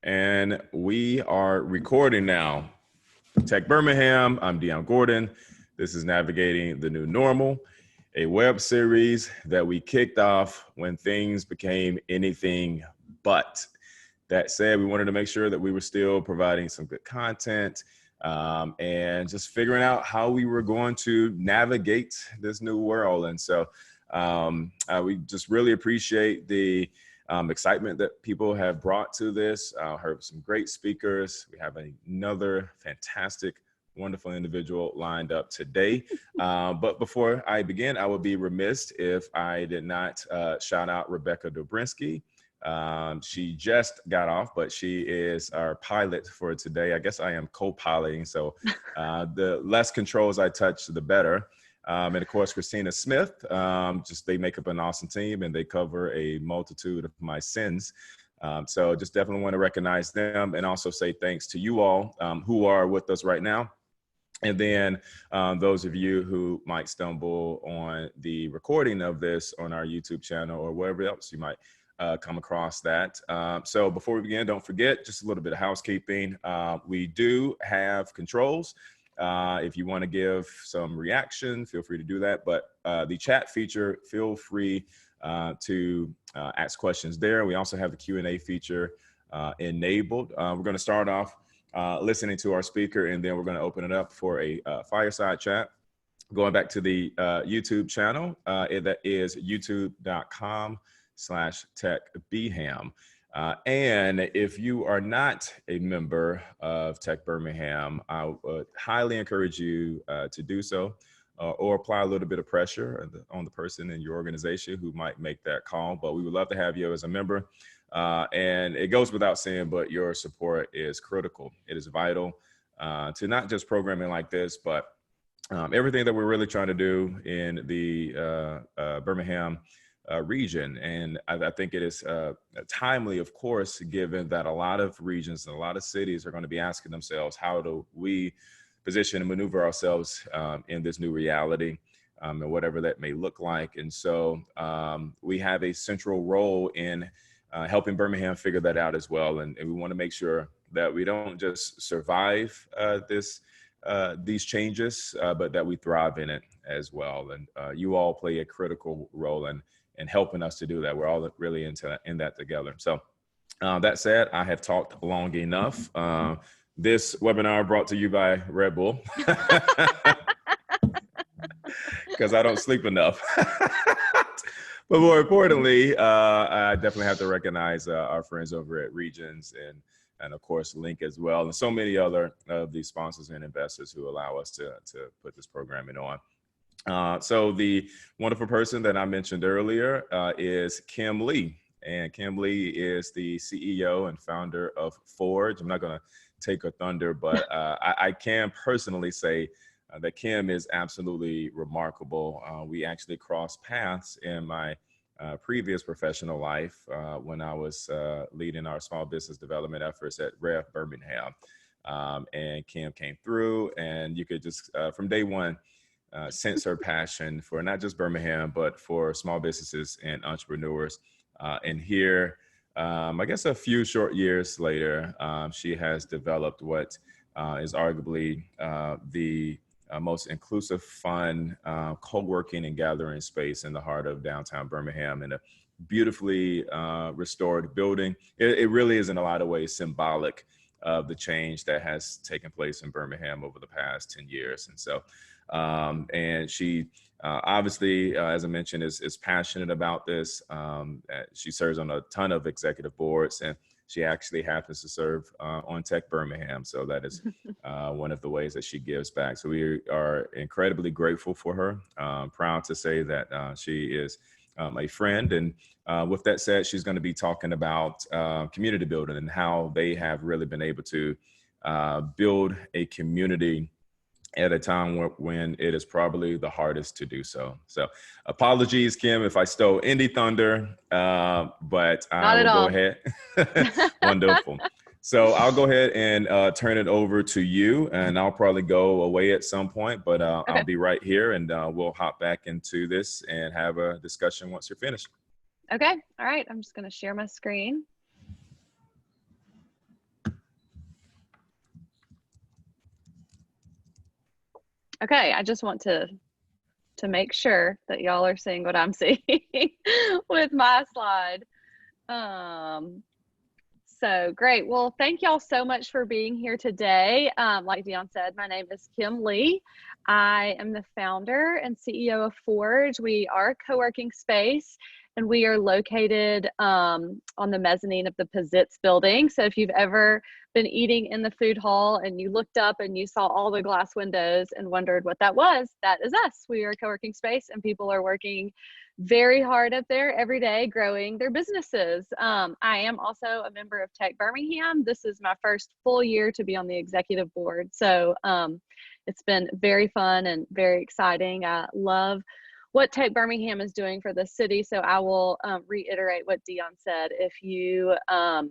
And we are recording now. TechBirmingham, I'm Deon Gordon. This is Navigating the New Normal, a web series that we kicked off when things became anything but. That said, we wanted to make sure that we were still providing some good content and just figuring out how we were going to navigate this new world. And so we just really appreciate the excitement that people have brought to this. Heard some great speakers. We have another fantastic, wonderful individual lined up today. But before I begin, I would be remiss if I did not shout out Rebecca Dobrinsky. She just got off, but she is our pilot for today. I guess I am co-piloting, so the less controls I touch, the better. And of course, Christina Smith, they make up an awesome team and they cover a multitude of my sins. So just definitely want to recognize them and also say thanks to you all who are with us right now. And then those of you who might stumble on the recording of this on our YouTube channel or wherever else you might come across that. So before we begin, don't forget, just a little bit of housekeeping. We do have controls. If you want to give some reaction, feel free to do that. But the chat feature, feel free to ask questions there. We also have the Q&A feature enabled. We're going to start off listening to our speaker, and then we're going to open it up for a fireside chat. Going back to the YouTube channel, that is youtube.com/TechBirmingham. And if you are not a member of TechBirmingham, I would highly encourage you to do so or apply a little bit of pressure on the person in your organization who might make that call. But we would love to have you as a member. And it goes without saying, but your support is critical. It is vital to not just programming like this, but everything that we're really trying to do in the Birmingham region. And I think it is timely, of course, given that a lot of regions and a lot of cities are going to be asking themselves, how do we position and maneuver ourselves in this new reality and whatever that may look like. And so we have a central role in helping Birmingham figure that out as well. And we want to make sure that we don't just survive these changes, but that we thrive in it as well. And you all play a critical role in helping us to do that. We're all really in that together. So that said, I have talked long enough. This webinar brought to you by Red Bull because I don't sleep enough. But more importantly, I definitely have to recognize our friends over at Regions and of course, Link as well, and so many other of these sponsors and investors who allow us to put this programming on. So the wonderful person that I mentioned earlier is Kim Lee. And Kim Lee is the CEO and founder of Forge. I'm not going to take her thunder, but I can personally say that Kim is absolutely remarkable. We actually crossed paths in my previous professional life when I was leading our small business development efforts at Rev Birmingham. And Kim came through, and you could just, from day one, sense her passion for not just Birmingham, but for small businesses and entrepreneurs. And here, I guess a few short years later, she has developed what is arguably the most inclusive, fun, co-working and gathering space in the heart of downtown Birmingham, in a beautifully restored building. It really is in a lot of ways symbolic of the change that has taken place in Birmingham over the past 10 years. And so, and she obviously, as I mentioned, is passionate about this. She serves on a ton of executive boards, and she actually happens to serve on TechBirmingham. So that is one of the ways that she gives back. So we are incredibly grateful for her. Proud to say that she is a friend. And with that said, she's going to be talking about community building and how they have really been able to build a community at a time when it is probably the hardest to do so. So apologies, Kim, if I stole any thunder, but I will go ahead. Wonderful. So I'll go ahead and turn it over to you, and I'll probably go away at some point, but okay. I'll be right here, and we'll hop back into this and have a discussion once you're finished. Okay. All right. I'm just going to share my screen. Okay, I just want to make sure that y'all are seeing what I'm seeing with my slide. So great. Well, thank y'all so much for being here today. Like Dion said, my name is Kim Lee. I am the founder and CEO of Forge. We are a co-working space, and we are located on the mezzanine of the Pizitz Building. So if you've ever been eating in the food hall and you looked up and you saw all the glass windows and wondered what that was, that is us. We are a co-working space, and people are working very hard up there every day growing their businesses. I am also a member of TechBirmingham. This is my first full year to be on the executive board. So it's been very fun and very exciting. I love what TechBirmingham is doing for the city. So I will reiterate what Dion said. If you are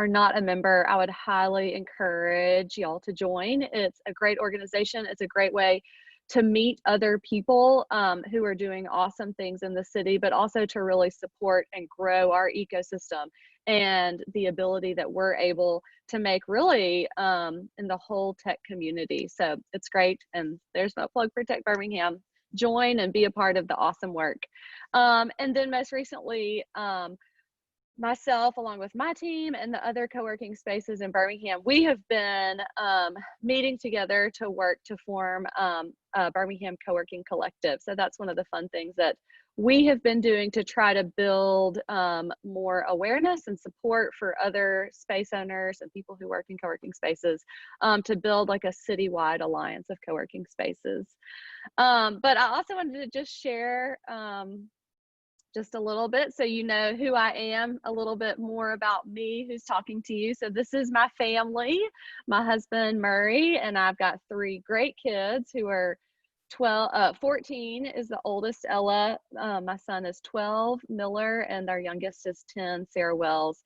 not a member, I would highly encourage y'all to join. It's a great organization. It's a great way to meet other people who are doing awesome things in the city, but also to really support and grow our ecosystem and the ability that we're able to make really in the whole tech community. So it's great. And there's my plug for TechBirmingham. Join and be a part of the awesome work. And then most recently, myself, along with my team and the other co-working spaces in Birmingham, we have been meeting together to work to form a Birmingham Co-working Collective. So that's one of the fun things that we have been doing to try to build more awareness and support for other space owners and people who work in co-working spaces to build like a citywide alliance of co-working spaces. But I also wanted to just share just a little bit so you know who I am, a little bit more about me who's talking to you. So this is my family, my husband Murray, and I've got 3 great kids who are 14 is the oldest, Ella. My son is 12, Miller, and our youngest is 10, Sarah Wells.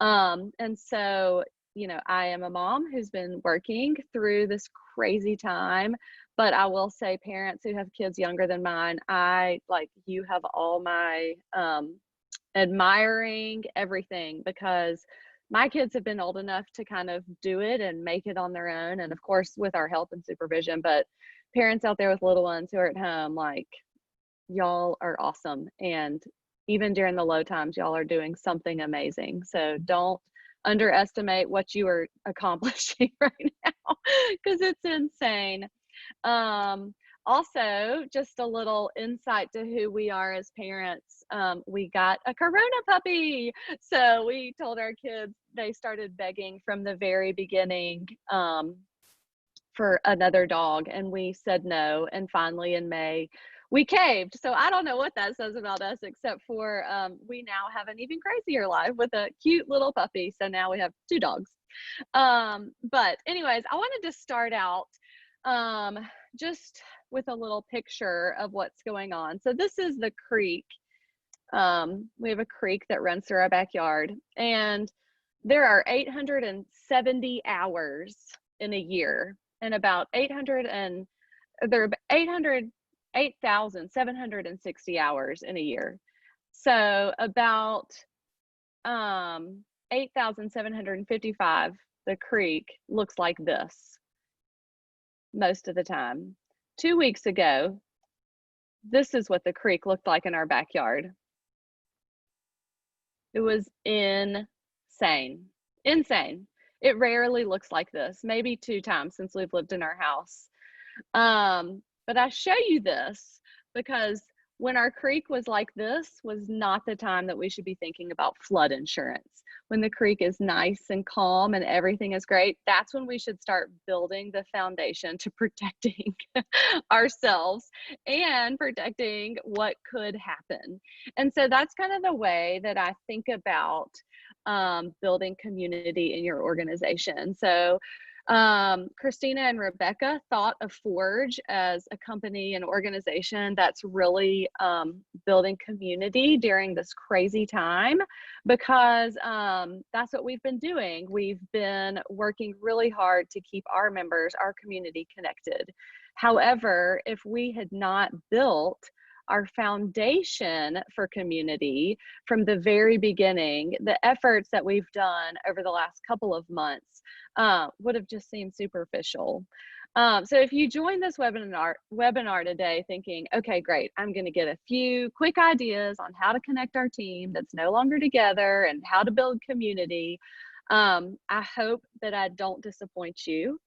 And so, you know, I am a mom who's been working through this crazy time. But I will say, parents who have kids younger than mine, you have all my admiring everything, because my kids have been old enough to kind of do it and make it on their own. And of course, with our help and supervision, but parents out there with little ones who are at home, like, y'all are awesome. And even during the low times, y'all are doing something amazing. So don't underestimate what you are accomplishing right now, because it's insane. Also, just a little insight to who we are as parents. We got a Corona puppy. So we told our kids, they started begging from the very beginning for another dog, and we said no. And finally in May, we caved. So I don't know what that says about us, except for we now have an even crazier life with a cute little puppy. So now we have 2 dogs. But anyways, I wanted to start out just with a little picture of what's going on. So this is the creek. We have a creek that runs through our backyard, and there are 870 hours in a year, and about 8,760 hours in a year. So about 8,755, the creek looks like this most of the time. 2 weeks ago, this is what the creek looked like in our backyard. It was insane. It rarely looks like this, maybe 2 times since we've lived in our house. But I show you this because when our creek was like this was not the time that we should be thinking about flood insurance. When the creek is nice and calm and everything is great, that's when we should start building the foundation to protecting ourselves and protecting what could happen. And so that's kind of the way that I think about building community in your organization. So Christina and Rebecca thought of Forge as a company, an organization that's really building community during this crazy time, because that's what we've been doing. We've been working really hard to keep our members, our community connected. However, if we had not built our foundation for community from the very beginning, the efforts that we've done over the last couple of months would have just seemed superficial. So if you join this webinar today thinking, okay, great, I'm going to get a few quick ideas on how to connect our team that's no longer together and how to build community, I hope that I don't disappoint you.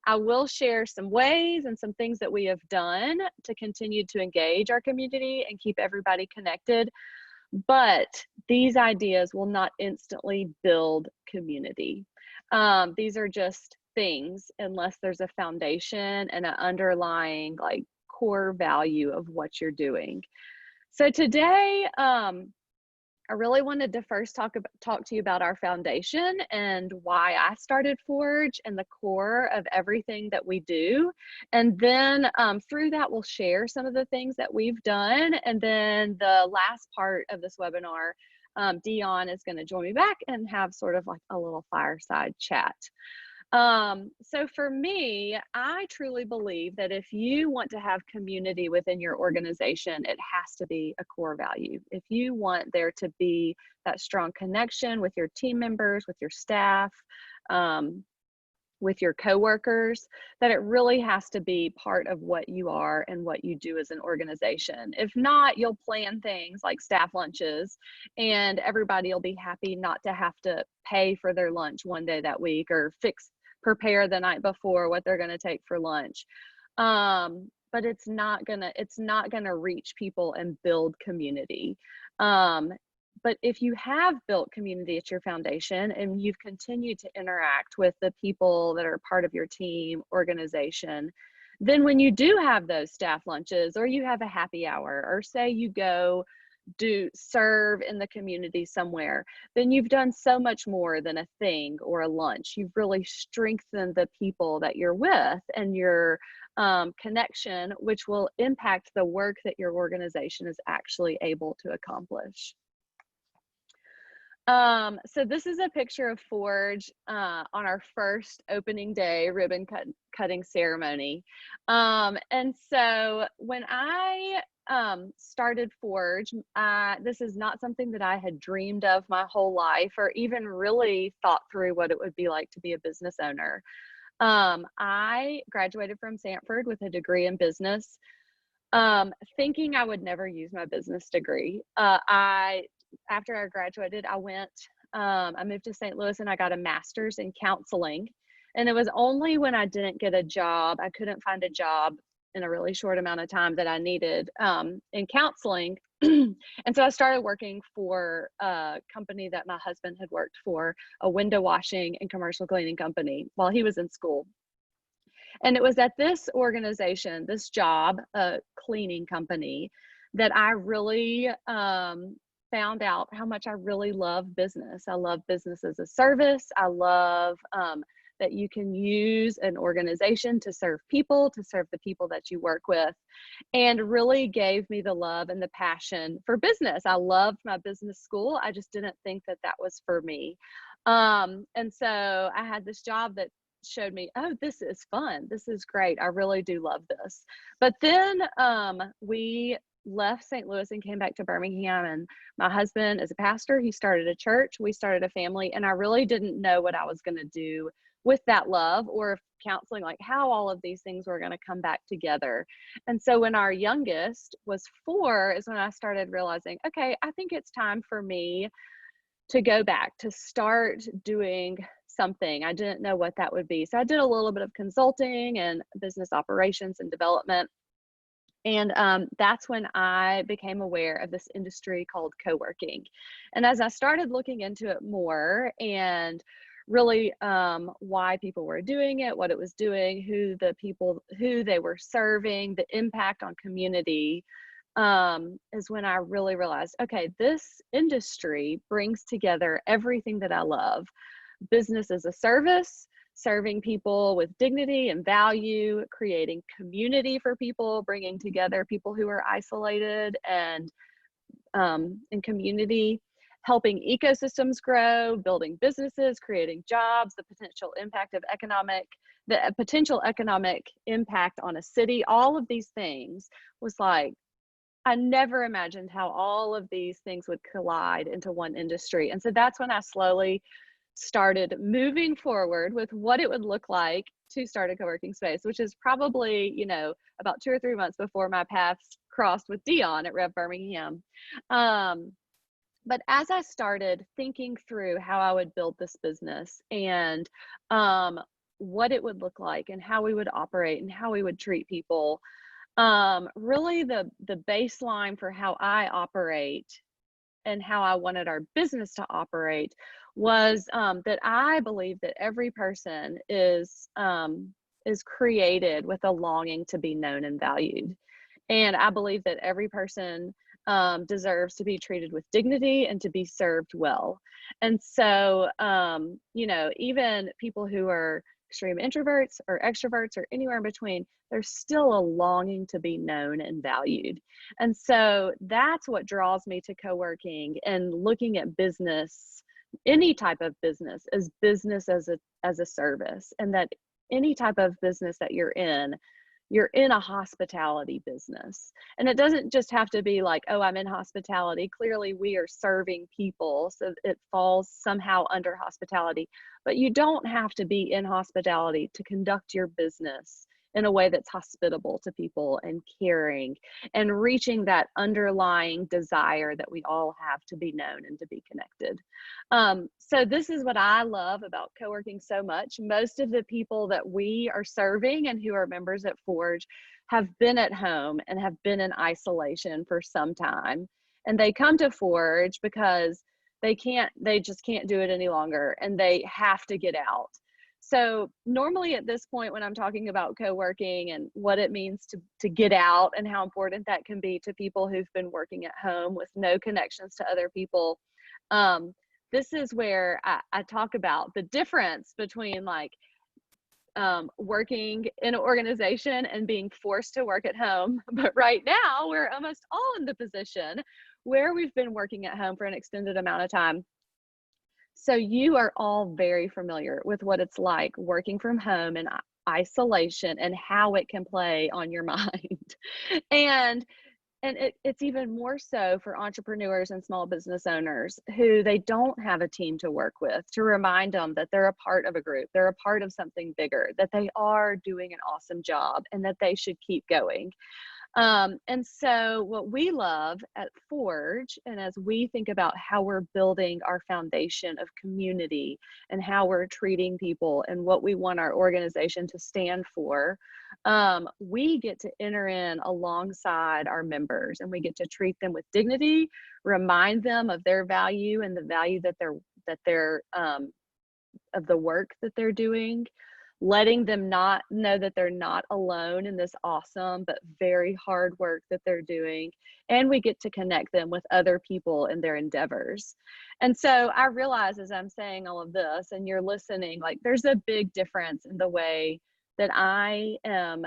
I will share some ways and some things that we have done to continue to engage our community and keep everybody connected. But these ideas will not instantly build community. These are just things unless there's a foundation and an underlying like core value of what you're doing. So today, I really wanted to first talk to you about our foundation and why I started Forge and the core of everything that we do. And then through that, we'll share some of the things that we've done. And then the last part of this webinar, Dion is going to join me back and have sort of like a little fireside chat. So for me, I truly believe that if you want to have community within your organization, it has to be a core value. If you want there to be that strong connection with your team members, with your staff, with your coworkers, that it really has to be part of what you are and what you do as an organization. If not, you'll plan things like staff lunches and everybody will be happy not to have to pay for their lunch one day that week or prepare the night before what they're going to take for lunch. But it's not gonna reach people and build community. But if you have built community at your foundation and you've continued to interact with the people that are part of your team organization, then when you do have those staff lunches or you have a happy hour or say you go serve in the community somewhere, then you've done so much more than a thing or a lunch. You've really strengthened the people that you're with and your connection, which will impact the work that your organization is actually able to accomplish. So this is a picture of Forge on our first opening day ribbon cutting ceremony. And so when I started Forge, this is not something that I had dreamed of my whole life or even really thought through what it would be like to be a business owner. I graduated from Samford with a degree in business, thinking I would never use my business degree. After I graduated, I moved to St. Louis and I got a master's in counseling. And it was only when I didn't get a job, I couldn't find a job in a really short amount of time that I needed in counseling. And so I started working for a company that my husband had worked for, a window washing and commercial cleaning company while he was in school. And it was at this organization, this job, a cleaning company, that I really found out how much I really love business. I love business as a service. I love that you can use an organization to serve people, to serve the people that you work with, and really gave me the love and the passion for business. I loved my business school. I just didn't think that that was for me. And so I had this job that showed me, oh, this is fun. This is great. I really do love this. But then we left St. Louis and came back to Birmingham, and my husband is a pastor. He started a church. We started a family, and I really didn't know what I was going to do with that love or counseling, like how all of these things were going to come back together. And so when our youngest was 4 is when I started realizing, okay, I think it's time for me to go back to start doing something. I didn't know what that would be. So I did a little bit of consulting and business operations and development. And that's when I became aware of this industry called co-working. And as I started looking into it more and really why people were doing it, what it was doing, who they were serving, the impact on community, is when I really realized, okay, this industry brings together everything that I love. Business as a service, serving people with dignity and value, creating community for people, bringing together people who are isolated and in community, helping ecosystems grow, building businesses, creating jobs, the potential economic impact on a city. All of these things was like, I never imagined how all of these things would collide into one industry. And so that's when I slowly started moving forward with what it would look like to start a co-working space, which is probably, you know, about 2 or 3 months before my paths crossed with Dion at Rev Birmingham. But as I started thinking through how I would build this business and what it would look like and how we would operate and how we would treat people, really the baseline for how I operate and how I wanted our business to operate was that I believe that every person is created with a longing to be known and valued. And I believe that every person deserves to be treated with dignity and to be served well. And so, you know, even people who are extreme introverts or extroverts or anywhere in between, there's still a longing to be known and valued. And so that's what draws me to co-working and looking at business, any type of business as a service, and that any type of business that you're in a hospitality business. And it doesn't just have to be like, oh, I'm in hospitality. Clearly we are serving people, so it falls somehow under hospitality. But you don't have to be in hospitality to conduct your business in a way that's hospitable to people and caring and reaching that underlying desire that we all have to be known and to be connected. So this is what I love about co-working so much. Most of the people that we are serving and who are members at Forge have been at home and have been in isolation for some time. And they come to Forge because they just can't do it any longer and they have to get out. So normally at this point, when I'm talking about co-working and what it means to get out and how important that can be to people who've been working at home with no connections to other people, this is where I talk about the difference between like working in an organization and being forced to work at home. But right now, we're almost all in the position where we've been working at home for an extended amount of time. So you are all very familiar with what it's like working from home and isolation and how it can play on your mind. And it's even more so for entrepreneurs and small business owners who they don't have a team to work with, to remind them that they're a part of a group, they're a part of something bigger, that they are doing an awesome job and that they should keep going. And so what we love at Forge, and as we think about how we're building our foundation of community and how we're treating people and what we want our organization to stand for, we get to enter in alongside our members and we get to treat them with dignity, remind them of their value and the value that they're of the work that they're doing, letting them not know that they're not alone in this awesome but very hard work that they're doing. And we get to connect them with other people in their endeavors. And so I realize as I'm saying all of this and you're listening, like there's a big difference in the way that I am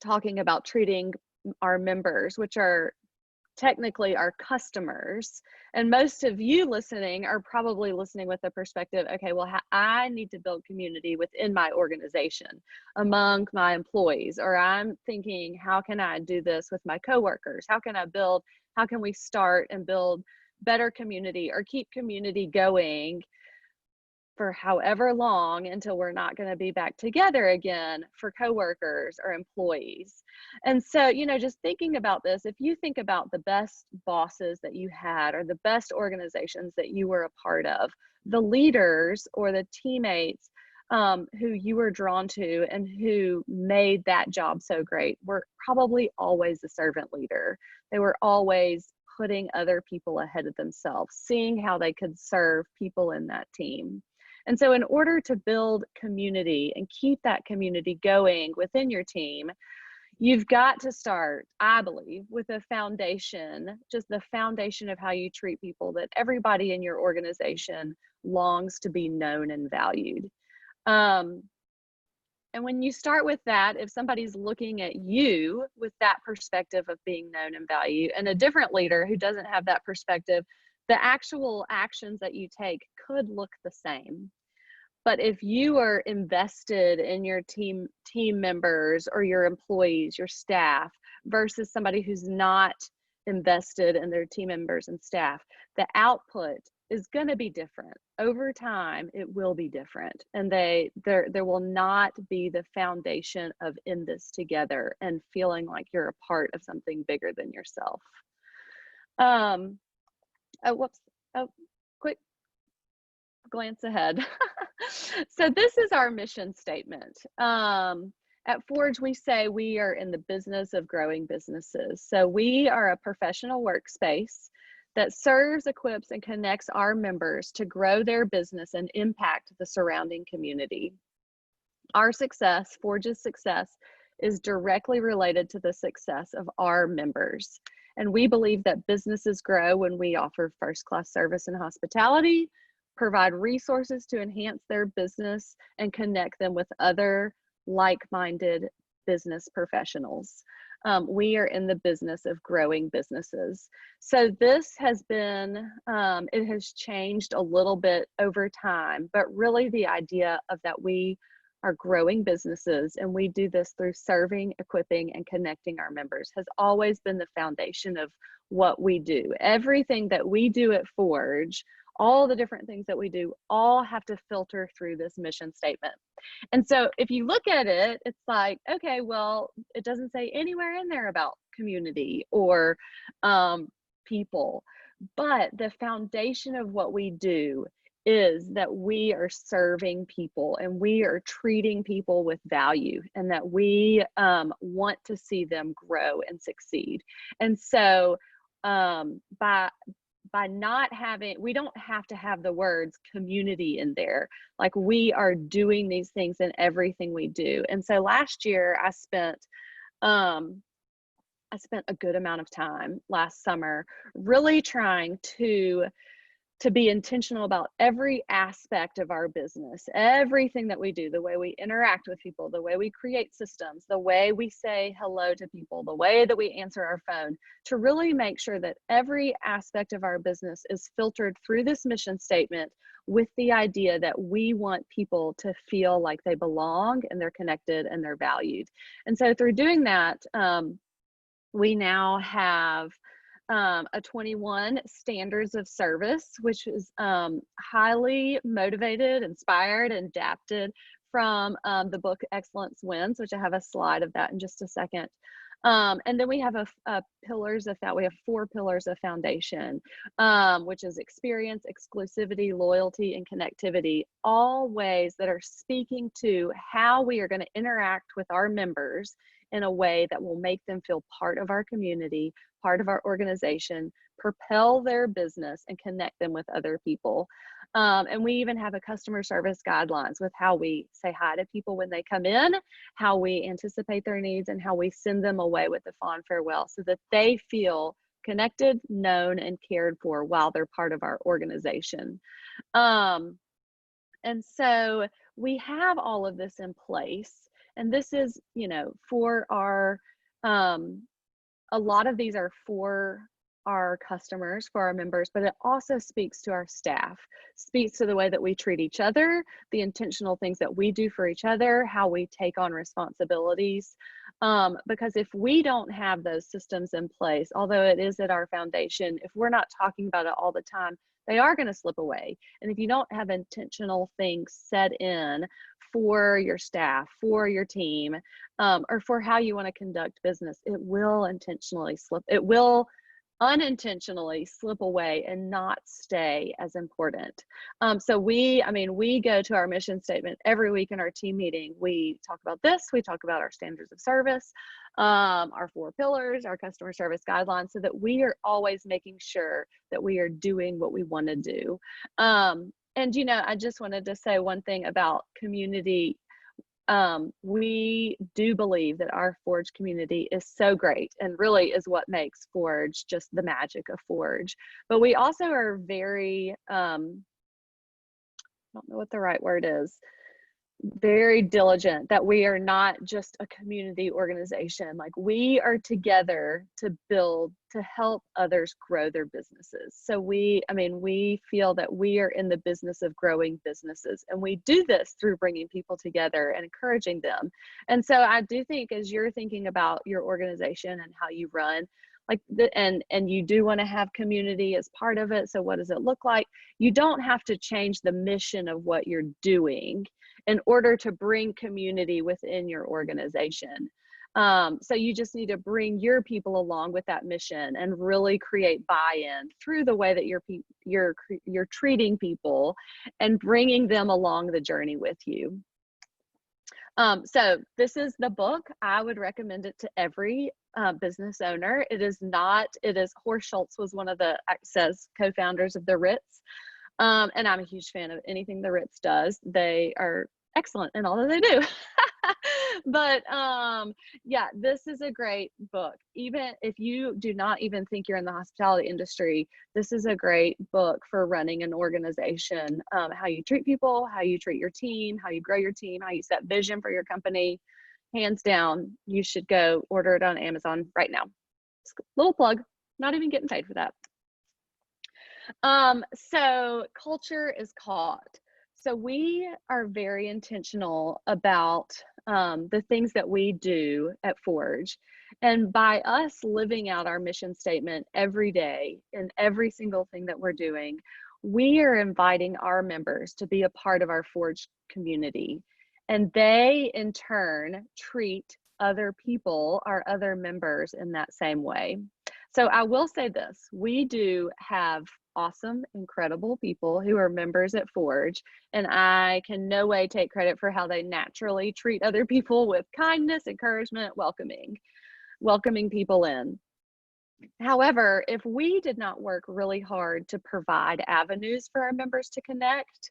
talking about treating our members, which are technically our customers. And most of you listening are probably listening with the perspective, okay, well, I need to build community within my organization among my employees, or I'm thinking, how can I do this with my coworkers? How can we start and build better community or keep community going for however long until we're not going to be back together again for coworkers or employees. And so, you know, just thinking about this, if you think about the best bosses that you had or the best organizations that you were a part of, the leaders or the teammates who you were drawn to and who made that job so great were probably always the servant leader. They were always putting other people ahead of themselves, seeing how they could serve people in that team. And so in order to build community and keep that community going within your team, you've got to start, I believe, with a foundation, just the foundation of how you treat people, that everybody in your organization longs to be known and valued. And when you start with that, if somebody's looking at you with that perspective of being known and valued, and a different leader who doesn't have that perspective, the actual actions that you take could look the same. But if you are invested in your team members or your employees, your staff, versus somebody who's not invested in their team members and staff, the output is going to be different over time. It will be different, and there will not be the foundation of in this together and feeling like you're a part of something bigger than yourself. Oh, whoops. Oh, quick glance ahead. So this is our mission statement. At Forge, we say we are in the business of growing businesses. So we are a professional workspace that serves, equips, and connects our members to grow their business and impact the surrounding community. Our success, Forge's success, is directly related to the success of our members. And we believe that businesses grow when we offer first-class service and hospitality, provide resources to enhance their business, and connect them with other like-minded business professionals. We are in the business of growing businesses. So this has been, it has changed a little bit over time, but really the idea of that we are growing businesses, and we do this through serving, equipping, and connecting our members, has always been the foundation of what we do. Everything that we do at Forge, all the different things that we do, all have to filter through this mission statement. And so if you look at it, it's like, okay, well, it doesn't say anywhere in there about community or people, but the foundation of what we do is that we are serving people and we are treating people with value, and that we want to see them grow and succeed. And so by not having, we don't have to have the words community in there. Like, we are doing these things in everything we do. And so last year I spent a good amount of time last summer really trying to be intentional about every aspect of our business, everything that we do, the way we interact with people, the way we create systems, the way we say hello to people, the way that we answer our phone, to really make sure that every aspect of our business is filtered through this mission statement with the idea that we want people to feel like they belong and they're connected and they're valued. And so through doing that, we now have a 21 standards of service, which is highly motivated, inspired, and adapted from the book Excellence Wins, which I have a slide of that in just a second. And then we have a pillars of that. We have 4 pillars of foundation, which is experience, exclusivity, loyalty, and connectivity, all ways that are speaking to how we are going to interact with our members in a way that will make them feel part of our community, part of our organization, propel their business, and connect them with other people. And we even have a customer service guidelines with how we say hi to people when they come in, how we anticipate their needs, and how we send them away with a fond farewell so that they feel connected, known, and cared for while they're part of our organization. And so we have all of this in place. And this is, you know, for our, a lot of these are for our customers, for our members, but it also speaks to our staff, speaks to the way that we treat each other, the intentional things that we do for each other, how we take on responsibilities. Because if we don't have those systems in place, although it is at our foundation, if we're not talking about it all the time, they are going to slip away. And if you don't have intentional things set in for your staff, for your team, or for how you want to conduct business, it will intentionally slip. It will unintentionally slip away and not stay as important. So we go to our mission statement every week in our team meeting. We talk about this, we talk about our standards of service, our 4 pillars, our customer service guidelines, so that we are always making sure that we are doing what we want to do. And, you know, I just wanted to say one thing about community. We do believe that our Forge community is so great and really is what makes Forge just the magic of Forge. But we also are very, I don't know what the right word is, very diligent that we are not just a community organization. Like, we are together to build, to help others grow their businesses. So we feel that we are in the business of growing businesses, and we do this through bringing people together and encouraging them. And so I do think, as you're thinking about your organization and how you run, and you do want to have community as part of it. So what does it look like? You don't have to change the mission of what you're doing in order to bring community within your organization. So you just need to bring your people along with that mission and really create buy-in through the way that you're treating people and bringing them along the journey with you. So this is the book. I would recommend it to every business owner. It is Horst Schultz was one of the co-founders of the Ritz. And I'm a huge fan of anything the Ritz does. They are excellent in all that they do. But yeah, this is a great book. Even if you do not even think you're in the hospitality industry, this is a great book for running an organization. How you treat people, how you treat your team, how you grow your team, how you set vision for your company. Hands down, you should go order it on Amazon right now. Just a little plug, not even getting paid for that. So culture is caught. So we are very intentional about the things that we do at Forge. And by us living out our mission statement every day in every single thing that we're doing, we are inviting our members to be a part of our Forge community. And they, in turn, treat other people, our other members, in that same way. So I will say this, we do have awesome, incredible people who are members at Forge, and I can no way take credit for how they naturally treat other people with kindness, encouragement, welcoming people in. However, if we did not work really hard to provide avenues for our members to connect,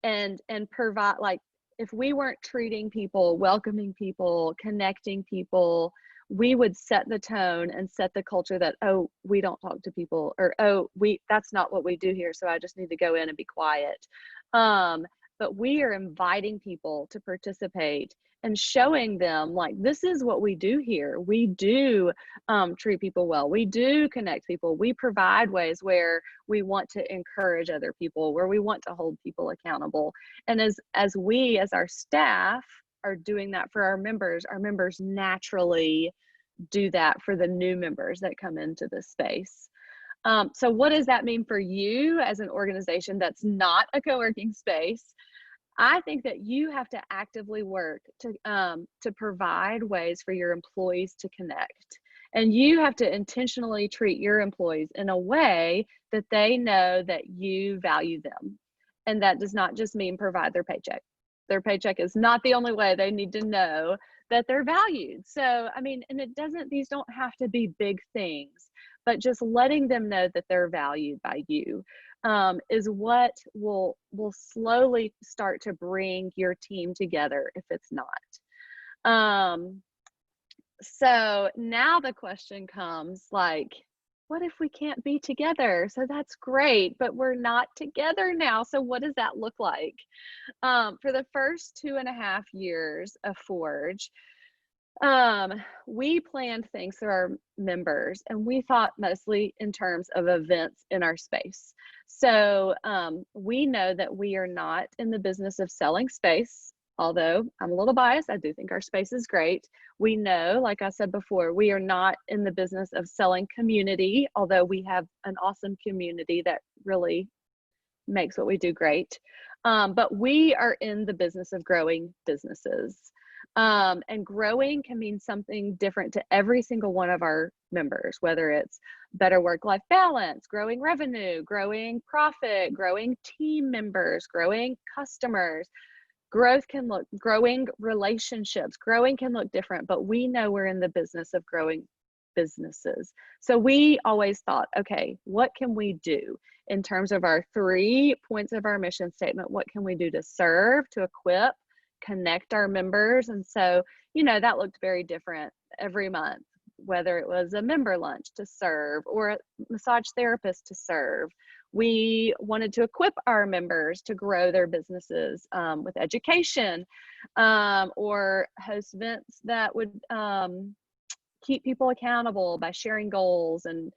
and provide, like, if we weren't treating people, welcoming people, connecting people, we would set the tone and set the culture that, oh, we don't talk to people, or, oh, that's not what we do here, so I just need to go in and be quiet. But we are inviting people to participate and showing them, like, this is what we do here. We do treat people well. We do connect people. We provide ways where we want to encourage other people, where we want to hold people accountable. And as our staff are doing that for our members naturally do that for the new members that come into this space. So what does that mean for you as an organization that's not a co-working space? I think that you have to actively work to provide ways for your employees to connect. And you have to intentionally treat your employees in a way that they know that you value them. And that does not just mean provide their paycheck. Their paycheck is not the only way. They need to know that they're valued. So, I mean, and these don't have to be big things, but just letting them know that they're valued by you is what will slowly start to bring your team together if it's not. So now the question comes, like, what if we can't be together? So that's great, but we're not together now. So what does that look like? For the first 2.5 years of Forge, we planned things for our members, and we thought mostly in terms of events in our space. So we know that we are not in the business of selling space. Although I'm a little biased, I do think our space is great. We know, like I said before, we are not in the business of selling community, although we have an awesome community that really makes what we do great. But we are in the business of growing businesses. And growing can mean something different to every single one of our members, whether it's better work-life balance, growing revenue, growing profit, growing team members, growing customers. Growing relationships, growing can look different, but we know we're in the business of growing businesses. So we always thought, okay, what can we do in terms of our 3 points of our mission statement? What can we do to serve, to equip, connect our members? And so, that looked very different every month, whether it was a member lunch to serve or a massage therapist to serve. We wanted to equip our members to grow their businesses with education, or host events that would keep people accountable by sharing goals and,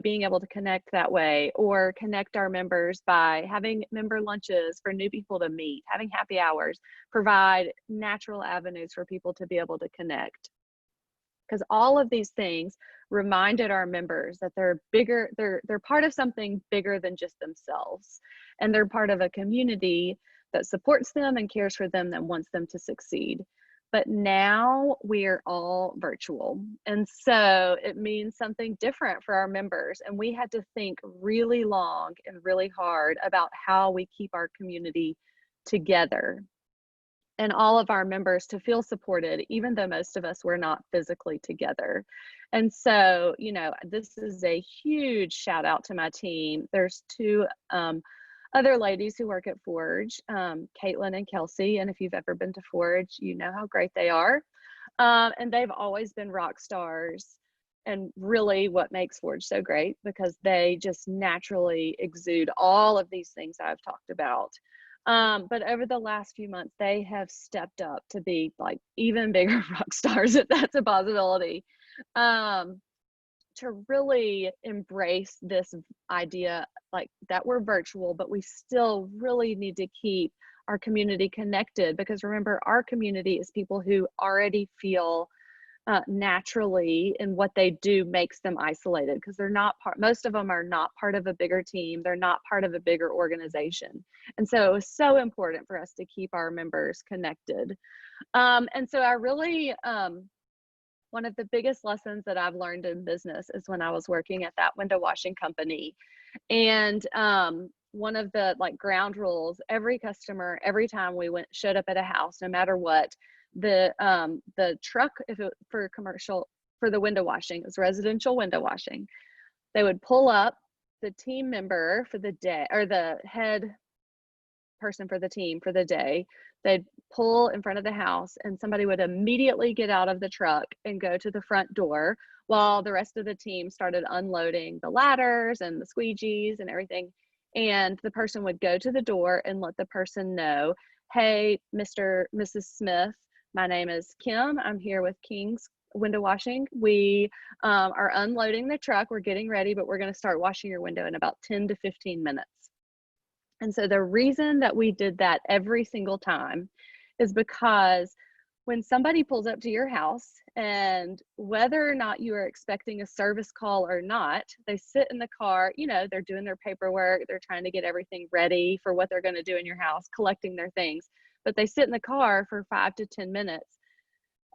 being able to connect that way, or connect our members by having member lunches for new people to meet, having happy hours, provide natural avenues for people to be able to connect. because all of these things reminded our members that they're bigger, they're part of something bigger than just themselves, and they're part of a community that supports them and cares for them, that wants them to succeed. But now we're all virtual, and so it means something different for our members, and we had to think really long and really hard about how we keep our community together and all of our members to feel supported, even though most of us were not physically together. And so, you know, this is a huge shout out to my team. There's two other ladies who work at Forge, Caitlin and Kelsey. And if you've ever been to Forge, you know how great they are. And they've always been rock stars, and really what makes Forge so great, because they just naturally exude all of these things I've talked about. But over the last few months, they have stepped up to be like even bigger rock stars, if that's a possibility, to really embrace this idea like that we're virtual, but we still really need to keep our community connected, because remember, our community is people who already feel naturally, and what they do makes them isolated, because they're not part, most of them are not part of a bigger team, they're not part of a bigger organization. And so it was so important for us to keep our members connected. And so I really, one of the biggest lessons that I've learned in business is when I was working at that window washing company. And one of the like ground rules, every customer, every time we showed up at a house, no matter what, the truck, if it for commercial, for the window washing, it was residential window washing, they would pull up, the team member for the day, or the head person for the team for the day, they'd pull in front of the house, and somebody would immediately get out of the truck and go to the front door while the rest of the team started unloading the ladders and the squeegees and everything. And the person would go to the door and let the person know, hey, Mrs. Smith, my name is Kim. I'm here with King's Window Washing. We are unloading the truck. We're getting ready, but we're going to start washing your window in about 10 to 15 minutes. And so the reason that we did that every single time is because when somebody pulls up to your house, and whether or not you are expecting a service call or not, they sit in the car, you know, they're doing their paperwork, they're trying to get everything ready for what they're going to do in your house, collecting their things, but they sit in the car for 5 to 10 minutes.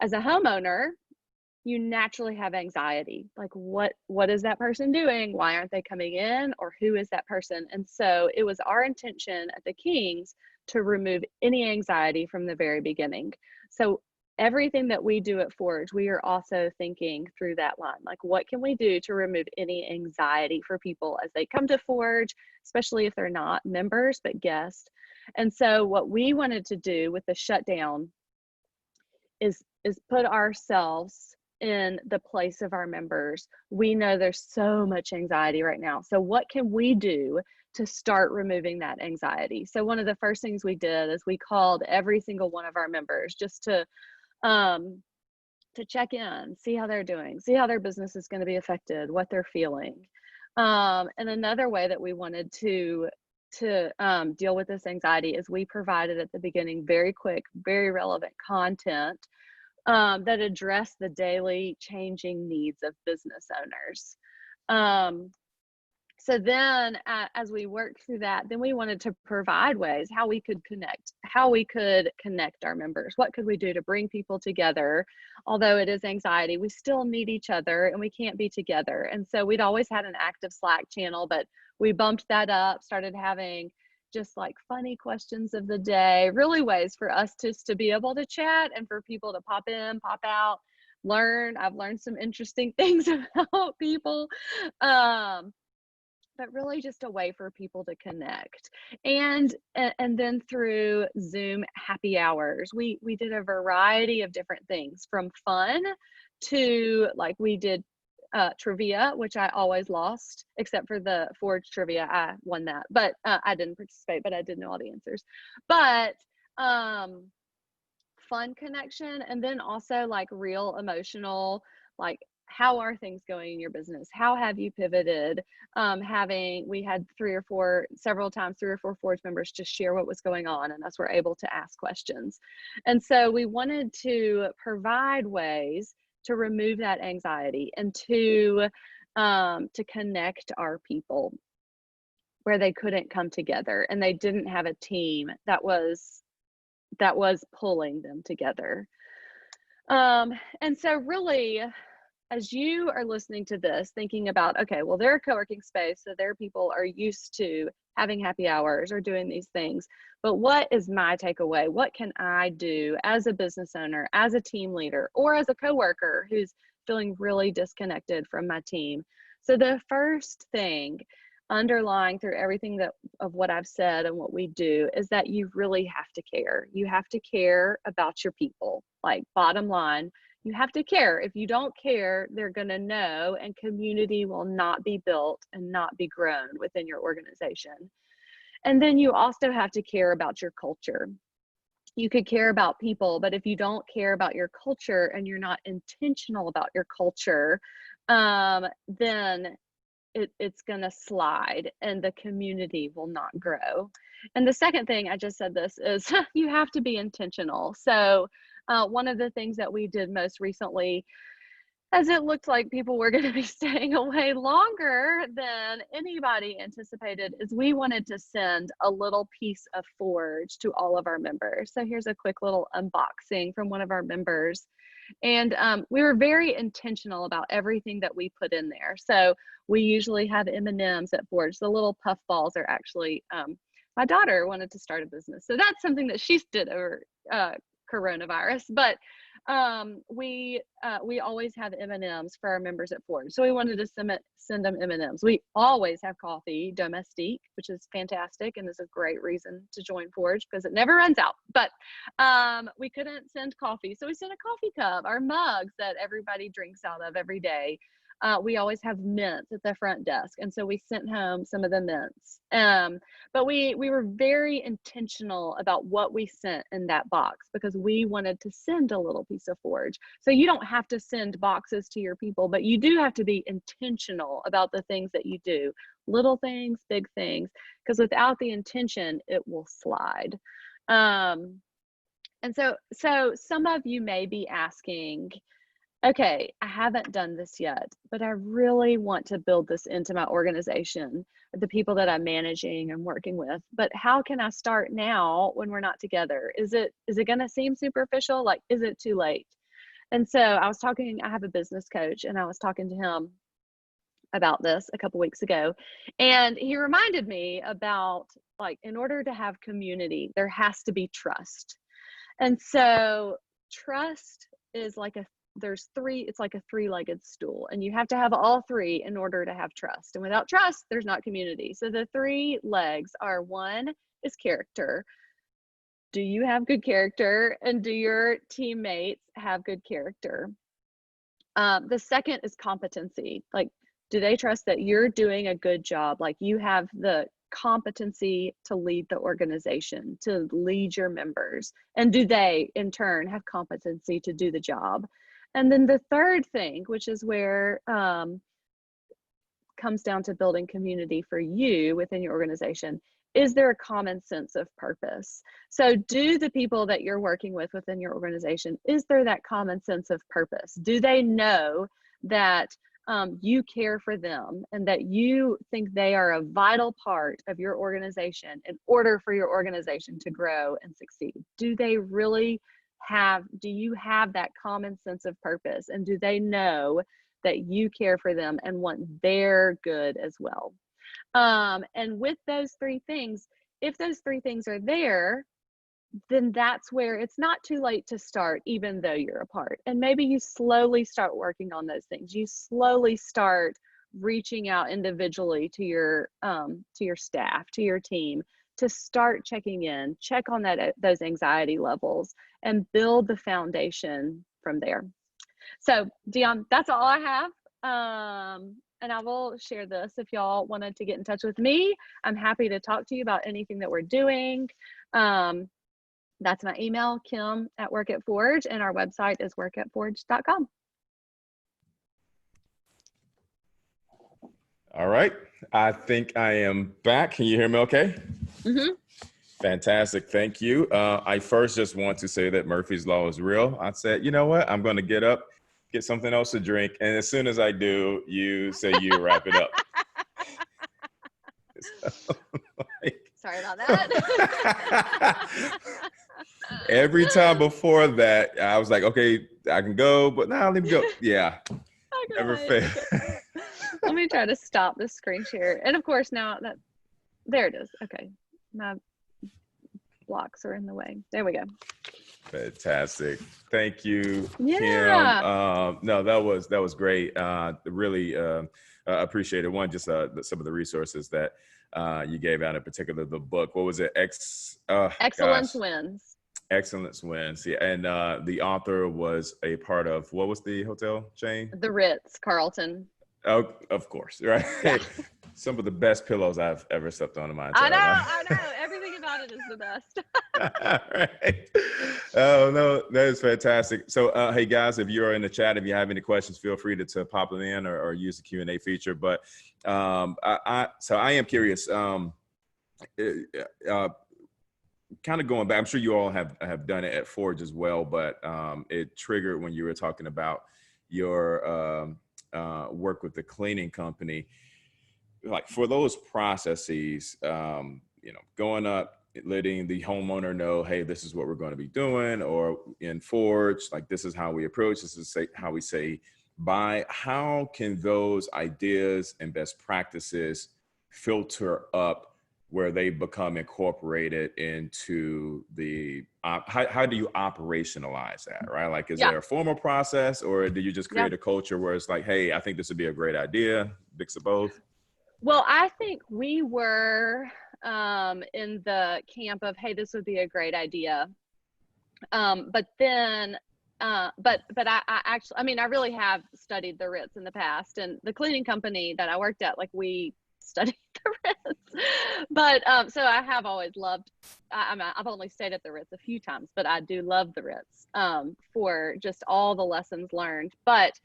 As a homeowner, you naturally have anxiety. Like, what is that person doing? Why aren't they coming in? Or who is that person? And so it was our intention at the Kings to remove any anxiety from the very beginning. So everything that we do at Forge, we are also thinking through that line. Like, what can we do to remove any anxiety for people as they come to Forge, especially if they're not members, but guests? And so what we wanted to do with the shutdown is put ourselves in the place of our members. We know there's so much anxiety right now. So what can we do to start removing that anxiety? So one of the first things we did is we called every single one of our members just to check in, see how they're doing, see how their business is going to be affected, what they're feeling. And another way that we wanted to deal with this anxiety is we provided at the beginning very quick, very relevant content that address the daily changing needs of business owners. So then as we worked through that, then we wanted to provide ways how we could connect our members. What could we do to bring people together? Although it is anxiety, we still need each other and we can't be together. And so we'd always had an active Slack channel, but we bumped that up, started having just like funny questions of the day, really ways for us just to be able to chat and for people to pop in, pop out, learn. I've learned some interesting things about people, but really just a way for people to connect. And then through Zoom happy hours, we did a variety of different things, from fun to, like, we did trivia, which I always lost, except for the Forge trivia. I won that, but I didn't participate, but I did know all the answers. But fun connection, and then also like real emotional, like, how are things going in your business? How have you pivoted? We had several times 3 or 4 Forge members just share what was going on, and us were able to ask questions. And so we wanted to provide ways to remove that anxiety and to connect our people where they couldn't come together and they didn't have a team that was pulling them together. And so really, as you are listening to this, thinking about, okay, well, they're a co-working space, so their people are used to having happy hours or doing these things. But what is my takeaway? What can I do as a business owner, as a team leader, or as a coworker who's feeling really disconnected from my team? So the first thing underlying through everything of what I've said and what we do is that you really have to care. You have to care about your people. Like, bottom line, you have to care. If you don't care, they're going to know, and community will not be built and not be grown within your organization. And then you also have to care about your culture. You could care about people, but if you don't care about your culture and you're not intentional about your culture, then it's going to slide and the community will not grow. And the second thing, I just said this, is you have to be intentional. So one of the things that we did most recently, as it looked like people were going to be staying away longer than anybody anticipated, is we wanted to send a little piece of Forge to all of our members. So here's a quick little unboxing from one of our members. And we were very intentional about everything that we put in there. So we usually have M&Ms at Forge. The little puff balls are actually, my daughter wanted to start a business. So that's something that she did over coronavirus. But we always have M&Ms for our members at Forge. So we wanted to send them M&Ms. We always have coffee domestique, which is fantastic and is a great reason to join Forge because it never runs out. But we couldn't send coffee, so we sent a coffee cup, our mugs that everybody drinks out of every day. We always have mints at the front desk, and so we sent home some of the mints. But we were very intentional about what we sent in that box because we wanted to send a little piece of Forge. So you don't have to send boxes to your people, but you do have to be intentional about the things that you do, little things, big things, because without the intention, it will slide. And so some of you may be asking, okay, I haven't done this yet, but I really want to build this into my organization, the people that I'm managing and working with. But how can I start now when we're not together? Is it going to seem superficial? Like, is it too late? And so I have a business coach, and I was talking to him about this a couple weeks ago. And he reminded me about, like, in order to have community, there has to be trust. And so trust is like it's like a three-legged stool, and you have to have all three in order to have trust. And without trust, there's not community. So the three legs are: one is character. Do you have good character? And do your teammates have good character? The second is competency. Like, do they trust that you're doing a good job? Like, you have the competency to lead the organization, to lead your members? And do they, in turn, have competency to do the job? And then the third thing, which is where comes down to building community for you within your organization, is there a common sense of purpose? So do the people that you're working with within your organization, is there that common sense of purpose? Do they know that you care for them and that you think they are a vital part of your organization in order for your organization to grow and succeed? Do you have that common sense of purpose? And do they know that you care for them and want their good as well? And with those three things, if those three things are there, then that's where it's not too late to start, even though you're apart. And maybe you slowly start working on those things. You slowly start reaching out individually to your staff, to your team, to start checking in, check on those anxiety levels, and build the foundation from there. So Dion, that's all I have. And I will share this if y'all wanted to get in touch with me. I'm happy to talk to you about anything that we're doing. That's my email, Kim@workatforge, and our website is workatforge.com. All right. I think I am back. Can you hear me okay? Mm-hmm. Fantastic. Thank you. I first just want to say that Murphy's Law is real. I said, you know what? I'm going to get up get something else to drink. And as soon as I do, you say you wrap it up. So, Sorry about that. every time before that, I was like, okay, I can go, but now let me go. Yeah, never fail. Okay. Let me try to stop the screen share. And of course, now that there it is. Okay, my blocks are in the way. There we go. Fantastic. Thank you, Yeah. Kim. No, that was great. Really appreciate it. One, just some of the resources that you gave out, in particular the book. What was it? Excellence Wins. Excellence Wins. Yeah, and the author was a part of, what was the hotel chain? The Ritz, Carlton. Oh, of course, right. Yeah. Some of the best pillows I've ever slept on in my entire life. I know. Everything about it is the best. Right. Oh, no, that is fantastic. So, hey guys, if you're in the chat, if you have any questions, feel free to pop them in or use the Q&A feature. But so I am curious, kind of going back, I'm sure you all have done it at Forge as well, but it triggered when you were talking about your work with the cleaning company. Like for those processes, going up, letting the homeowner know, hey, this is what we're going to be doing, or in Forge, like this is how we approach, this is how we say bye. How can those ideas and best practices filter up where they become incorporated into the, how do you operationalize that, right? Like, is there a formal process, or do you just create a culture where it's like, hey, I think this would be a great idea, mix of both? Well, I think we were in the camp of, hey, this would be a great idea. But then, but I actually, I mean, I really have studied the Ritz in the past, and the cleaning company that I worked at, like we studied the Ritz. But so I have always loved, I've only stayed at the Ritz a few times, but I do love the Ritz for just all the lessons learned. But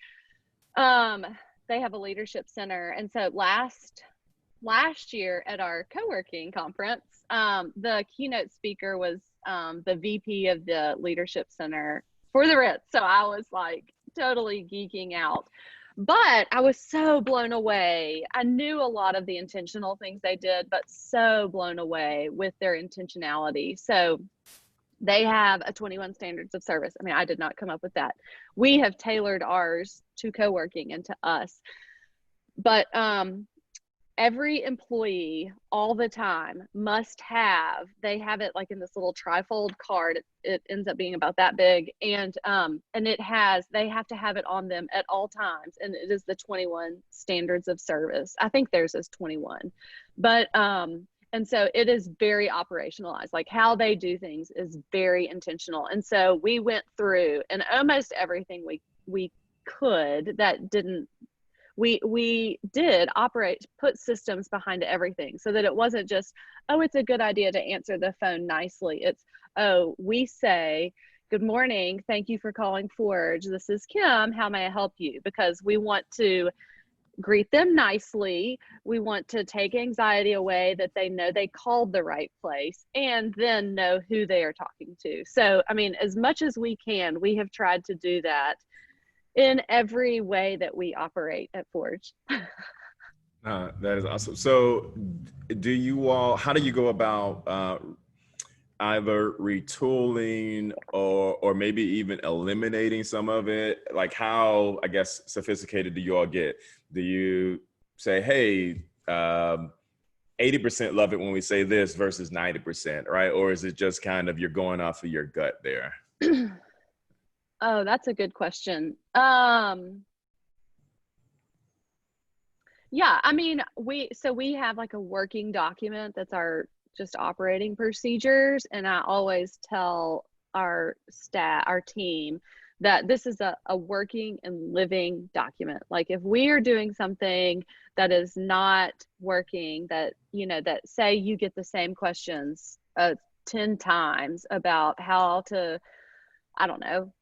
they have a leadership center. And so last year at our co-working conference, the keynote speaker was the VP of the leadership center for the Ritz. So I was like totally geeking out, but I was so blown away. I knew a lot of the intentional things they did, but so blown away with their intentionality. So they have a 21 standards of service. I mean, I did not come up with that. We have tailored ours to co-working and to us. But every employee all the time must have, they have it like in this little trifold card. It ends up being about that big. And it has, they have to have it on them at all times. And it is the 21 standards of service. I think theirs is 21. But, and so it is very operationalized, like how they do things is very intentional. And so we went through and almost everything we could that didn't, we did operate, put systems behind everything so that it wasn't just, oh, it's a good idea to answer the phone nicely. It's, oh, we say, good morning, thank you for calling Forge. This is Kim, how may I help you? Because we want to greet them nicely. We want to take anxiety away that they know they called the right place and then know who they are talking to. So, I mean, as much as we can, we have tried to do that in every way that we operate at Forge. That is awesome. So do you all, how do you go about either retooling or maybe even eliminating some of it? Like how, I guess, sophisticated do you all get? Do you say, hey, 80% love it when we say this versus 90%, right? Or is it just kind of, you're going off of your gut there? Oh, that's a good question. Yeah, I mean, we have like a working document that's our just operating procedures. And I always tell our staff, our team, that this is a working and living document. Like if we are doing something that is not working, that, you know, that say you get the same questions 10 times about how to, I don't know,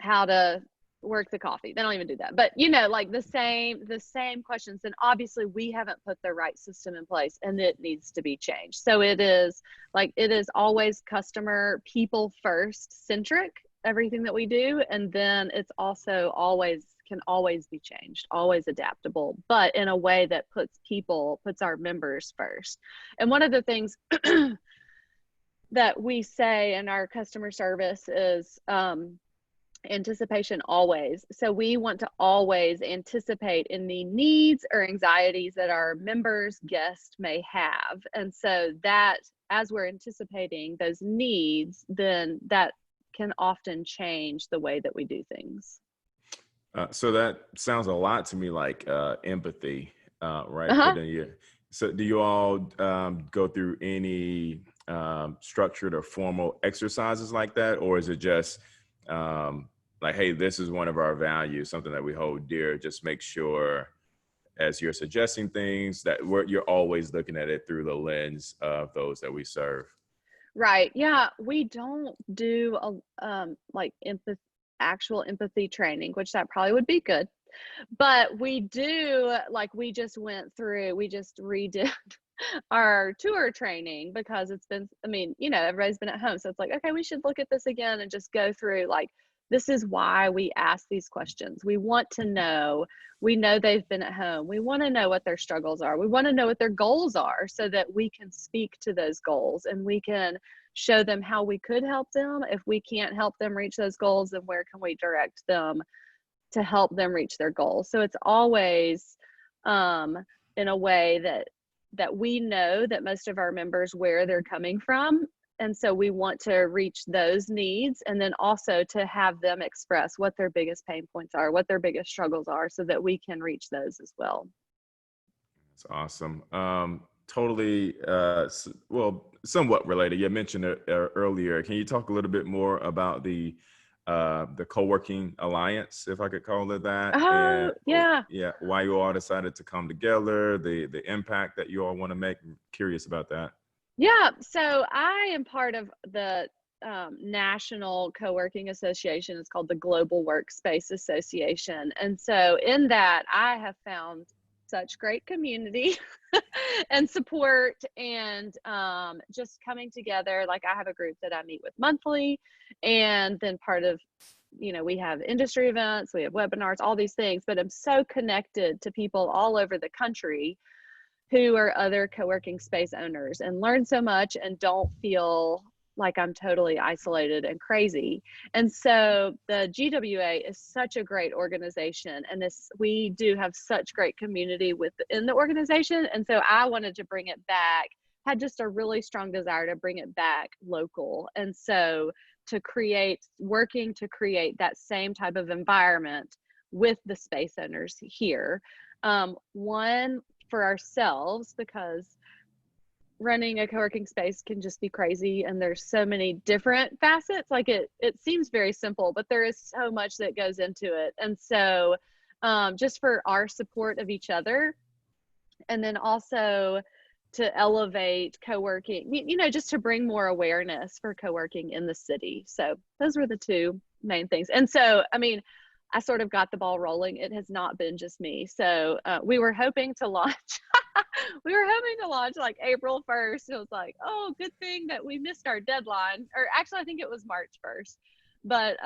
how to work the coffee. They don't even do that. But, you know, like the same questions. And obviously we haven't put the right system in place and it needs to be changed. So it is always customer, people first centric. everything that we do. And then it's also always can always be changed, always adaptable, but in a way that puts our members first. And one of the things that we say in our customer service is anticipation always. So we want to always anticipate any needs or anxieties that our members, guests may have. And so that as we're anticipating those needs, then that can often change the way that we do things. So that sounds a lot to me like empathy, right? Uh-huh. So do you all go through any structured or formal exercises like that? Or is it just like, hey, this is one of our values, something that we hold dear, just make sure as you're suggesting things that you're always looking at it through the lens of those that we serve? Right. Yeah. We don't do like actual empathy training, which that probably would be good. But we do, like we just redid our tour training because it's been, I mean, everybody's been at home. So it's like, okay, we should look at this again and just go through like, this is why we ask these questions. We want to know, we know they've been at home. We want to know what their struggles are. We want to know what their goals are so that we can speak to those goals and we can show them how we could help them. If we can't help them reach those goals, then where can we direct them to help them reach their goals? So it's always in a way that we know that most of our members where they're coming from. And so we want to reach those needs and then also to have them express what their biggest pain points are, what their biggest struggles are, so that we can reach those as well. That's awesome. Totally, well, somewhat related. You mentioned it earlier. Can you talk a little bit more about the Coworking Alliance, if I could call it that? Oh, And yeah. yeah, why you all decided to come together, the impact that you all want to make. I'm curious about that. Yeah, so I am part of the National Co-working Association. It's called the Global Workspace Association. And so in that, I have found such great community and support and just coming together. Like I have a group that I meet with monthly, and then part of, we have industry events, we have webinars, all these things, but I'm so connected to people all over the country who are other co-working space owners and learn so much and don't feel like I'm totally isolated and crazy. And so the GWA is such a great organization, and we do have such great community within the organization. And so I wanted to bring it back, had just a really strong desire to bring it back local. And so working to create that same type of environment with the space owners here. One, for ourselves, because running a co-working space can just be crazy and there's so many different facets. Like it seems very simple, but there is so much that goes into it. And so just for our support of each other, and then also to elevate co-working, just to bring more awareness for co-working in the city. So those were the two main things. And so, I mean, I sort of got the ball rolling. It has not been just me. So we were hoping to launch. We were hoping to launch like April 1st. It was like, oh, good thing that we missed our deadline. Or actually, I think it was March 1st. But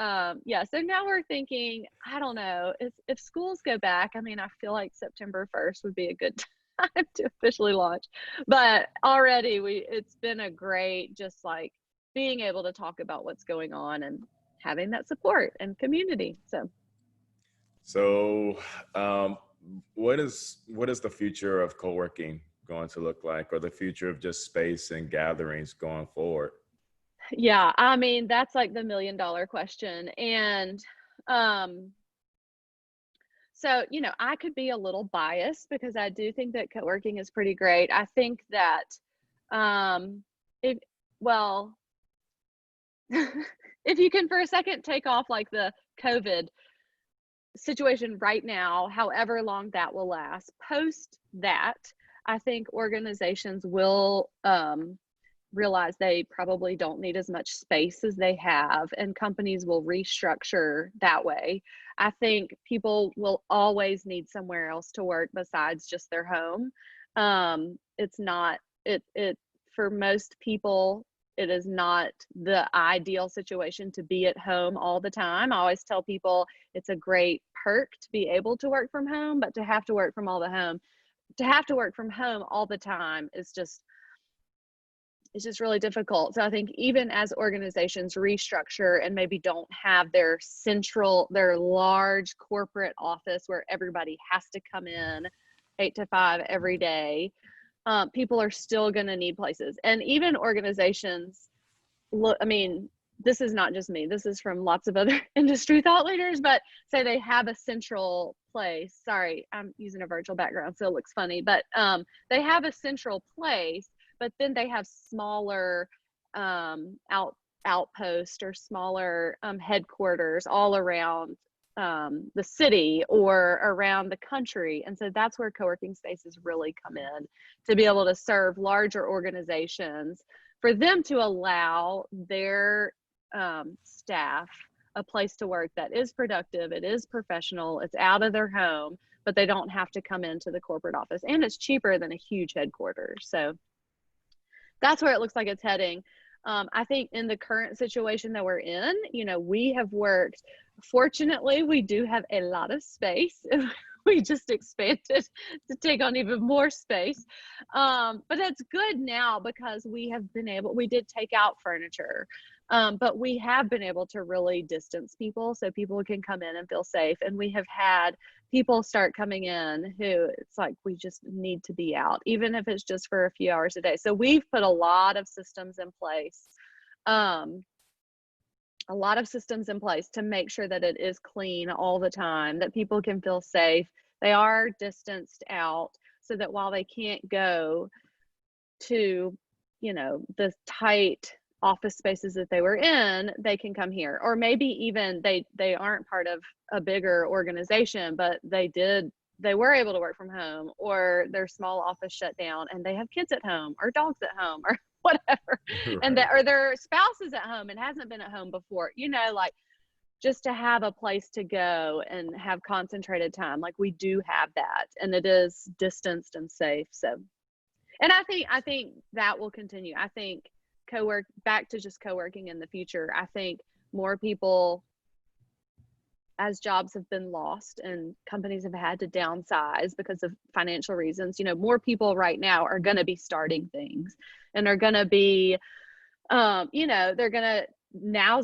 yeah, so now we're thinking, I don't know, if schools go back, I mean, I feel like September 1st would be a good time to officially launch. But already it's been a great, just like being able to talk about what's going on and having that support and community. So, what is the future of co-working going to look like, or the future of just space and gatherings going forward? Yeah, I mean, that's like the $1 million question. And so, I could be a little biased because I do think that co-working is pretty great. I think that if if you can for a second take off like the COVID situation right now, however long that will last, post that, I think organizations will realize they probably don't need as much space as they have, and companies will restructure that way. I think people will always need somewhere else to work besides just their home. It's not, it for most people, it is not the ideal situation to be at home all the time. I always tell people it's a great perk to be able to work from home, but to have to work from all the time is just, it's just really difficult. So I think even as organizations restructure and maybe don't have their large corporate office where everybody has to come in 8 to 5 every day, people are still going to need places. And even organizations, look, I mean, this is not just me, this is from lots of other industry thought leaders, but say they have a central place. Sorry, I'm using a virtual background, so it looks funny, but they have a central place, but then they have smaller outposts or smaller headquarters all around the city or around the country. And so that's where co-working spaces really come in, to be able to serve larger organizations, for them to allow their staff a place to work that is productive, it is professional, it's out of their home, but they don't have to come into the corporate office, and it's cheaper than a huge headquarters. So that's where it looks like it's heading. I think in the current situation that we're in, we have worked, fortunately, we do have a lot of space. We just expanded to take on even more space. But that's good now because we did take out furniture, but we have been able to really distance people so people can come in and feel safe. And we have had people start coming in who it's like, we just need to be out, even if it's just for a few hours a day. So we've put a lot of systems in place. To make sure that it is clean all the time, that people can feel safe. They are distanced out so that while they can't go to, the tight office spaces that they were in, they can come here. Or maybe even they aren't part of a bigger organization, but they were able to work from home, or their small office shut down and they have kids at home or dogs at home or whatever, right. And or their spouse is at home and hasn't been at home before, like just to have a place to go and have concentrated time. Like we do have that, and it is distanced and safe. So, and I think that will continue. I think back to just co-working in the future. I think more people, as jobs have been lost and companies have had to downsize because of financial reasons, more people right now are going to be starting things and are going to be, now's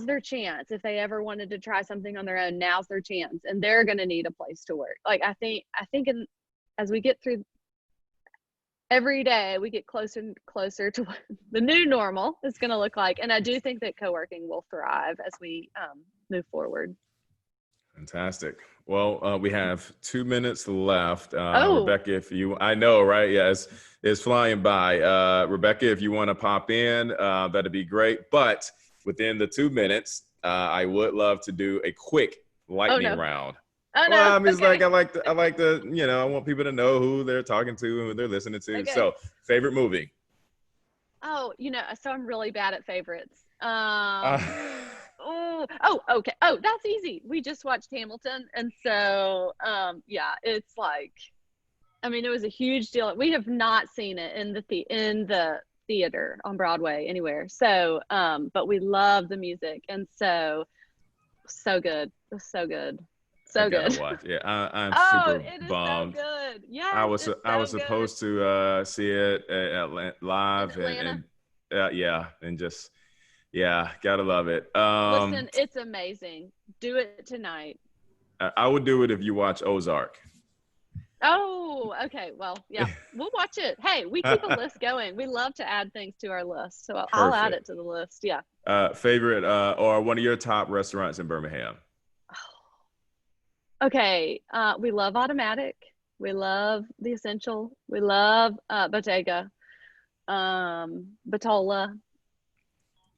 their chance. If they ever wanted to try something on their own, now's their chance, and they're going to need a place to work. Like I think as we get through every day, we get closer and closer to what the new normal is going to look like. And I do think that co-working will thrive as we move forward. Fantastic. Well, we have 2 minutes left. Rebecca, I know, right? Yeah, it's flying by. Rebecca, if you want to pop in, that'd be great. But within the 2 minutes, I would love to do a quick lightning round. Oh, no. Well, I mean, okay. I like to, I want people to know who they're talking to and who they're listening to. Okay. So, favorite movie? Oh, so I'm really bad at favorites. Okay. Oh, that's easy. We just watched Hamilton, and so it's like, it was a huge deal. We have not seen it in the theater on Broadway anywhere. So, but we love the music, and so good. It was so good. So good. Watch. Yeah, I'm super it is bummed. So good. Yeah, I was supposed to see it at live and just gotta love it. Listen, it's amazing. Do it tonight. I would do it if you watch Ozark. Oh, okay. Well, yeah, we'll watch it. Hey, we keep a list going. We love to add things to our list, so I'll add it to the list. Yeah. Favorite or one of your top restaurants in Birmingham? Okay, we love Automatic. We love The Essential. We love Bottega, Batola.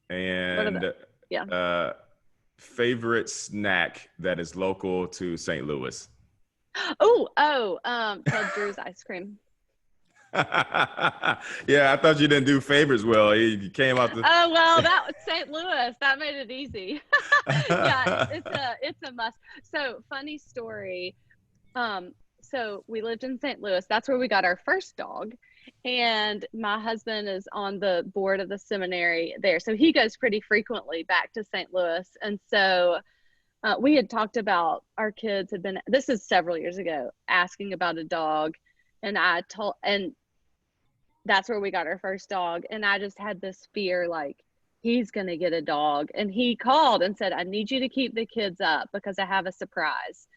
And favorite snack that is local to St. Louis? Ted Drew's ice cream. Yeah, I thought you didn't do favorites well. You came out the. Oh well, that was St. Louis. That made it easy. Yeah, it's a must. So funny story. So we lived in St. Louis. That's where we got our first dog, And my husband is on the board of the seminary there. So he goes pretty frequently back to St. Louis. And so we had talked about our kids had been, this is several years ago, asking about a dog. And and that's where we got our first dog. And I just had this fear, like, he's going to get a dog. And he called and said, I need you to keep the kids up because I have a surprise.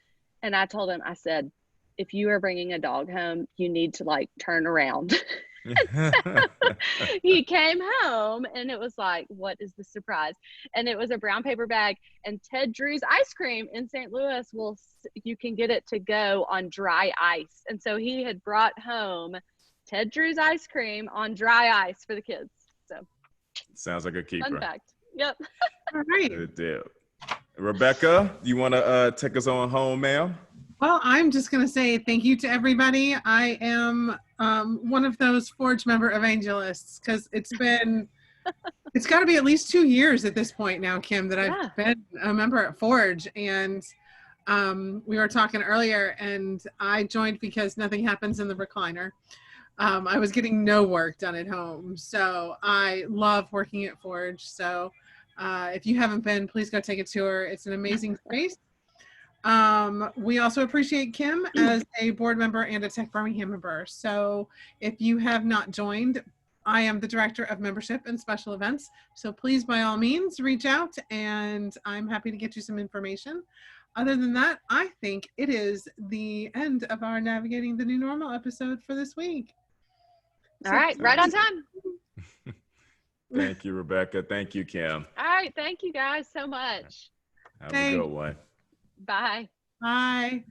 And I told him, I said, if you are bringing a dog home, you need to like turn around. He came home and it was like, what is the surprise? And it was a brown paper bag, and Ted Drew's ice cream in St. Louis you can get it to go on dry ice. And so he had brought home Ted Drew's ice cream on dry ice for the kids. So sounds like a keeper. Fun fact. Yep. All right. Good deal. Rebecca, you want to take us on home, ma'am? Well, I'm just going to say thank you to everybody. I am one of those Forge member evangelists because it's got to be at least 2 years at this point now, Kim, that I've been a member at Forge. And we were talking earlier, and I joined because nothing happens in the recliner. I was getting no work done at home. So I love working at Forge. So if you haven't been, please go take a tour. It's an amazing space. We also appreciate Kim as a board member and a TechBirmingham member. So if you have not joined, I am the Director of Membership and Special Events. So please, by all means, reach out and I'm happy to get you some information. Other than that, I think it is the end of our Navigating the New Normal episode for this week. All right, right on time. Thank you, Rebecca. Thank you, Kim. All right, thank you guys so much. Have a good one. Bye. Bye.